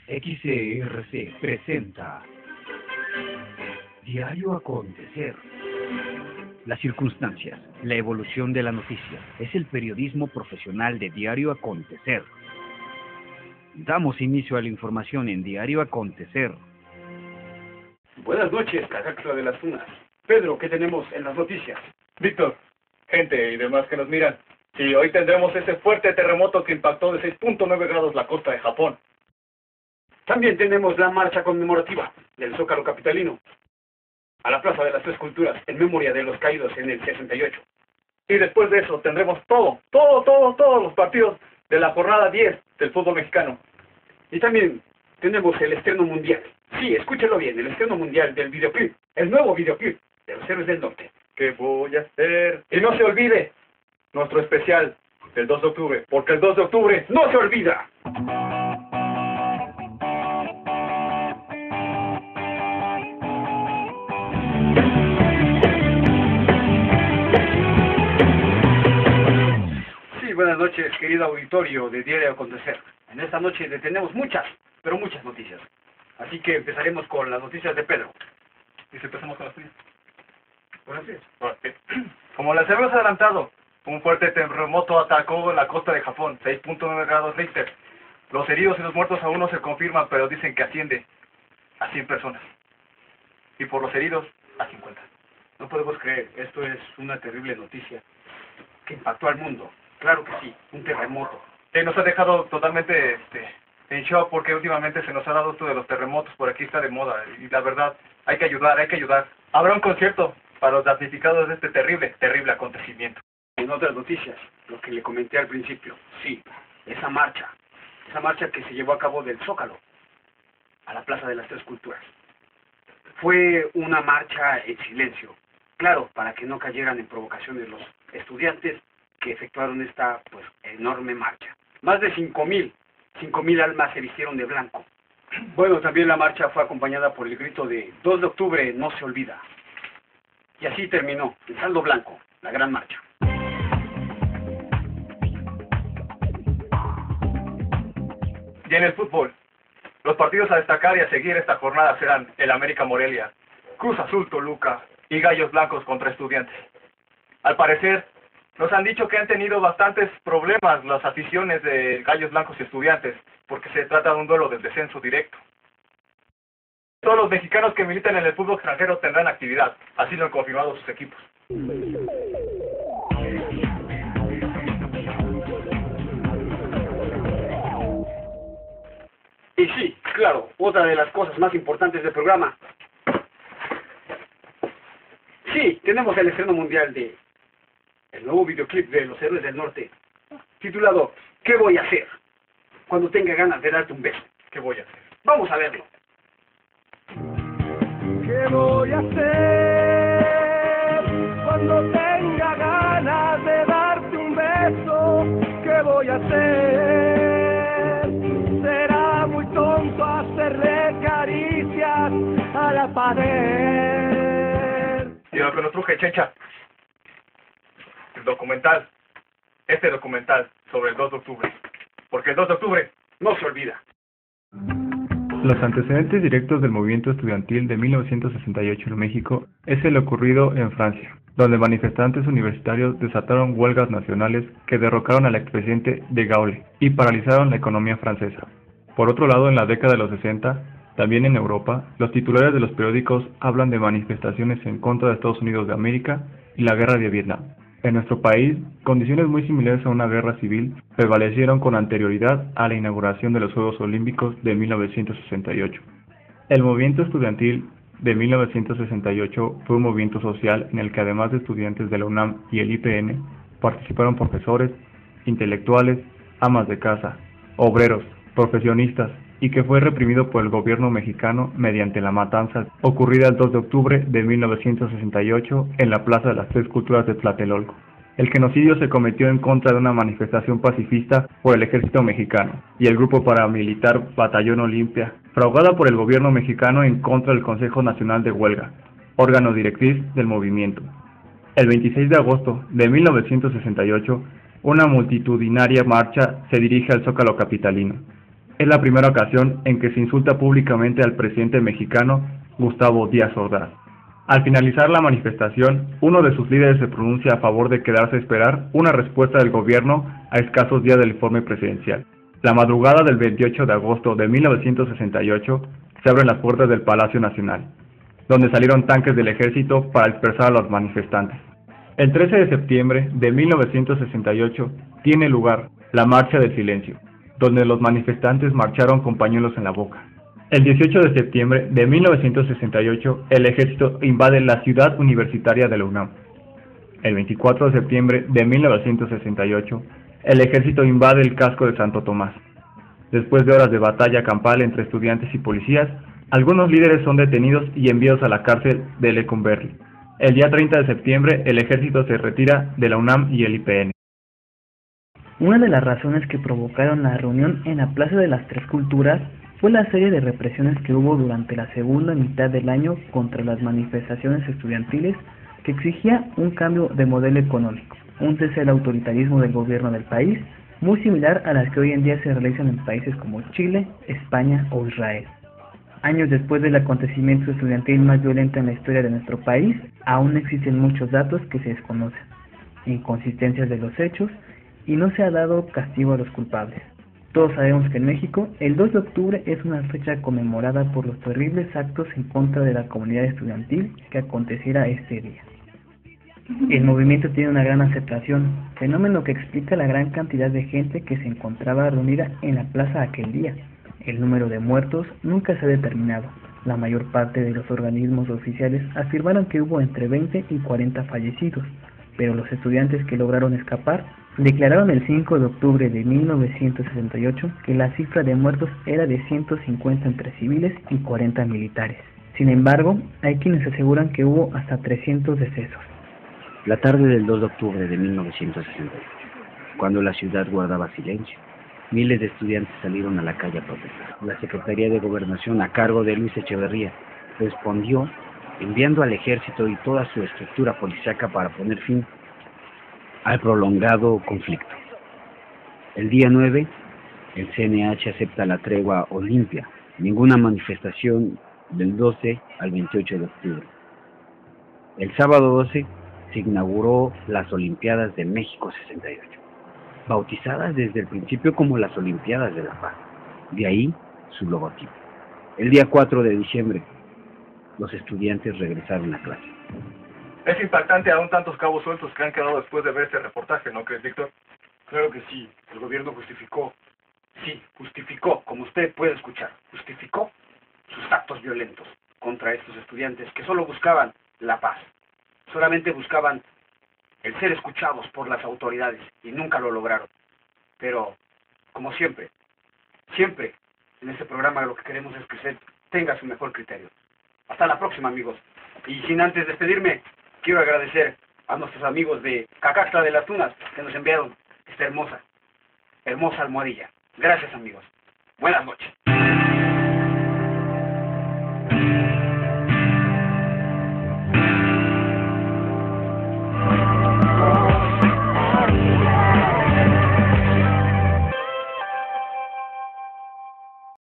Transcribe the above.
XRC presenta Diario Acontecer. Las circunstancias, la evolución de la noticia, es el periodismo profesional de Diario Acontecer. Damos inicio a la información en Diario Acontecer. Buenas noches, Cacacla de las Tunas. Pedro, ¿qué tenemos en las noticias? Víctor, gente y demás que nos miran, y hoy tendremos ese fuerte terremoto que impactó de 6.9 grados la costa de Japón. También tenemos la marcha conmemorativa del Zócalo capitalino a la Plaza de las Tres Culturas en memoria de los caídos en el 68. Y después de eso tendremos todos los partidos de la jornada 10 del fútbol mexicano. Y también tenemos el estreno mundial. Sí, escúchelo bien, el estreno mundial del videoclip, el nuevo videoclip de los Héroes del Norte. ¿Qué voy a hacer? Y no se olvide nuestro especial del 2 de octubre, porque el 2 de octubre no se olvida. Sí, buenas noches, querido auditorio de Diario Acontecer. En esta noche tenemos muchas, pero muchas noticias. Así que empezaremos con las noticias de Pedro. ¿Y si empezamos con las tuyas? Buenas noches. Como les habíamos adelantado, un fuerte terremoto atacó la costa de Japón, 6.9 grados Richter. Los heridos y los muertos aún no se confirman, pero dicen que asciende a 100 personas. Y por los heridos, a 50. No podemos creer, esto es una terrible noticia que impactó al mundo. Claro que sí, un terremoto. Nos ha dejado totalmente en shock porque últimamente se nos ha dado esto de los terremotos, por aquí está de moda. Y la verdad, hay que ayudar. Habrá un concierto para los damnificados de este terrible acontecimiento. En otras noticias, lo que le comenté al principio, sí, esa marcha que se llevó a cabo del Zócalo a la Plaza de las Tres Culturas. Fue una marcha en silencio, claro, para que no cayeran en provocaciones los estudiantes que efectuaron esta enorme marcha. Más de 5,000 almas se vistieron de blanco. Bueno, también la marcha fue acompañada por el grito de 2 de octubre no se olvida. Y así terminó, en saldo blanco, la gran marcha. Y en el fútbol, los partidos a destacar y a seguir esta jornada serán el América Morelia, Cruz Azul Toluca y Gallos Blancos contra Estudiantes. Al parecer, nos han dicho que han tenido bastantes problemas las aficiones de Gallos Blancos y Estudiantes, porque se trata de un duelo de descenso directo. Todos los mexicanos que militan en el fútbol extranjero tendrán actividad, así lo han confirmado sus equipos. Y sí, claro, otra de las cosas más importantes del programa. Sí, tenemos el estreno mundial de el nuevo videoclip de los Héroes del Norte, titulado ¿Qué voy a hacer? Cuando tenga ganas de darte un beso. ¿Qué voy a hacer? Vamos a verlo. ¿Qué voy a hacer cuando tenga ganas de darte un beso? ¿Qué voy a hacer? Será muy tonto hacerle caricias a la pared. Y lo que nos truje, Chencha, este documental sobre el 2 de octubre, porque el 2 de octubre no se olvida. Los antecedentes directos del movimiento estudiantil de 1968 en México es el ocurrido en Francia, donde manifestantes universitarios desataron huelgas nacionales que derrocaron al expresidente de Gaulle y paralizaron la economía francesa. Por otro lado, en la década de los 60, también en Europa, los titulares de los periódicos hablan de manifestaciones en contra de Estados Unidos de América y la guerra de Vietnam. En nuestro país, condiciones muy similares a una guerra civil prevalecieron con anterioridad a la inauguración de los Juegos Olímpicos de 1968. El movimiento estudiantil de 1968 fue un movimiento social en el que además de estudiantes de la UNAM y el IPN, participaron profesores, intelectuales, amas de casa, obreros, profesionistas, y que fue reprimido por el gobierno mexicano mediante la matanza ocurrida el 2 de octubre de 1968 en la Plaza de las Tres Culturas de Tlatelolco. El genocidio se cometió en contra de una manifestación pacifista por el ejército mexicano y el grupo paramilitar Batallón Olimpia, fraguada por el gobierno mexicano en contra del Consejo Nacional de Huelga, órgano directriz del movimiento. El 26 de agosto de 1968, una multitudinaria marcha se dirige al Zócalo capitalino. Es la primera ocasión en que se insulta públicamente al presidente mexicano Gustavo Díaz Ordaz. Al finalizar la manifestación, uno de sus líderes se pronuncia a favor de quedarse a esperar una respuesta del gobierno a escasos días del informe presidencial. La madrugada del 28 de agosto de 1968 se abren las puertas del Palacio Nacional, donde salieron tanques del ejército para dispersar a los manifestantes. El 13 de septiembre de 1968 tiene lugar la Marcha del Silencio, donde los manifestantes marcharon con pañuelos en la boca. El 18 de septiembre de 1968, el ejército invade la ciudad universitaria de la UNAM. El 24 de septiembre de 1968, el ejército invade el casco de Santo Tomás. Después de horas de batalla campal entre estudiantes y policías, algunos líderes son detenidos y enviados a la cárcel de Lecumberri. El día 30 de septiembre, el ejército se retira de la UNAM y el IPN. Una de las razones que provocaron la reunión en la Plaza de las Tres Culturas fue la serie de represiones que hubo durante la segunda mitad del año contra las manifestaciones estudiantiles que exigía un cambio de modelo económico, un cese al autoritarismo del gobierno del país, muy similar a las que hoy en día se realizan en países como Chile, España o Israel. Años después del acontecimiento estudiantil más violento en la historia de nuestro país, aún existen muchos datos que se desconocen, inconsistencias de los hechos, y no se ha dado castigo a los culpables. Todos sabemos que en México, el 2 de octubre es una fecha conmemorada por los terribles actos en contra de la comunidad estudiantil que aconteciera este día. El movimiento tiene una gran aceptación, fenómeno que explica la gran cantidad de gente que se encontraba reunida en la plaza aquel día. El número de muertos nunca se ha determinado. La mayor parte de los organismos oficiales afirmaron que hubo entre 20 y 40 fallecidos, pero los estudiantes que lograron escapar declararon el 5 de octubre de 1968 que la cifra de muertos era de 150 entre civiles y 40 militares. Sin embargo, hay quienes aseguran que hubo hasta 300 decesos. La tarde del 2 de octubre de 1968, cuando la ciudad guardaba silencio, miles de estudiantes salieron a la calle a protestar. La Secretaría de Gobernación, a cargo de Luis Echeverría, respondió enviando al ejército y toda su estructura policíaca para poner fin al prolongado conflicto. El día 9, el CNH acepta la tregua Olimpia, ninguna manifestación del 12 al 28 de octubre. El sábado 12 se inauguró las Olimpiadas de México 68, bautizadas desde el principio como las Olimpiadas de la Paz, de ahí su logotipo. El día 4 de diciembre, los estudiantes regresaron a clase. Es impactante aún tantos cabos sueltos que han quedado después de ver este reportaje, ¿no crees, Víctor? Claro que sí, el gobierno justificó, como usted puede escuchar, justificó sus actos violentos contra estos estudiantes que solo buscaban la paz, solamente buscaban el ser escuchados por las autoridades y nunca lo lograron. Pero, como siempre en este programa lo que queremos es que usted tenga su mejor criterio. Hasta la próxima, amigos. Y sin antes despedirme, quiero agradecer a nuestros amigos de Cacaxtla de las Tunas que nos enviaron esta hermosa almohadilla. Gracias, amigos. Buenas noches.